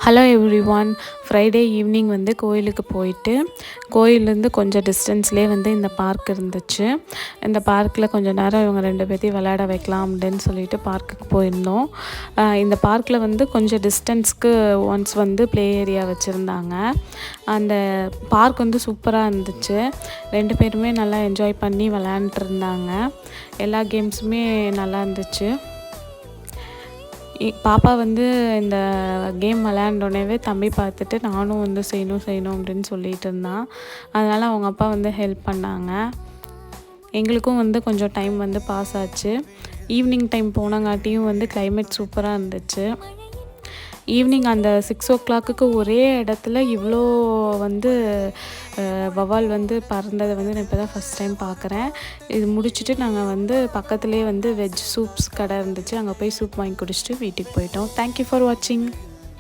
Hello everyone. Friday evening வந்து கோயிலுக்கு போயிட்டு கோயிலேருந்து கொஞ்சம் டிஸ்டன்ஸ்லேயே வந்து இந்த பார்க் இருந்துச்சு. இந்த பார்க்கில் கொஞ்சம் நேரம் இவங்க 2 பேர்த்தையும் விளையாட வைக்கலாம் அப்படின்னு சொல்லிட்டு பார்க்குக்கு போயிருந்தோம். இந்த பார்க்கில் வந்து கொஞ்சம் டிஸ்டன்ஸ்க்கு ஒன்ஸ் வந்து ப்ளே ஏரியா வச்சுருந்தாங்க. அந்த பார்க் வந்து சூப்பராக இருந்துச்சு. 2 பேருமே நல்லா என்ஜாய் பண்ணி விளையாண்டுட்டு இருந்தாங்க. எல்லா கேம்ஸுமே நல்லா இருந்துச்சு. பாப்பா வந்து இந்த கேம் விளையாண்டோடனேவே தம்பி பார்த்துட்டு நானும் வந்து செய்யணும் அப்படின்னு சொல்லிட்டு இருந்தான். அதனால் அவங்க அப்பா வந்து ஹெல்ப் பண்ணாங்க. எங்களுக்கும் வந்து கொஞ்சம் டைம் வந்து பாஸ் ஆச்சு. ஈவினிங் டைம் போனங்காட்டியும் வந்து கிளைமேட் சூப்பராக இருந்துச்சு. ஈவினிங் அந்த 6 o'clock ஒரே இடத்துல இவ்வளோ வந்து வவ்வால் வந்து பறந்ததை வந்து நான் இப்போ தான் ஃபஸ்ட் டைம் பார்க்குறேன். இது முடிச்சுட்டு நாங்கள் வந்து பக்கத்துலேயே வந்து வெஜ் சூப்ஸ் கடை இருந்துச்சு. அங்கே போய் சூப் வாங்கி குடிச்சிட்டு வீட்டுக்கு போயிட்டோம். தேங்க்யூ ஃபார் வாட்சிங்.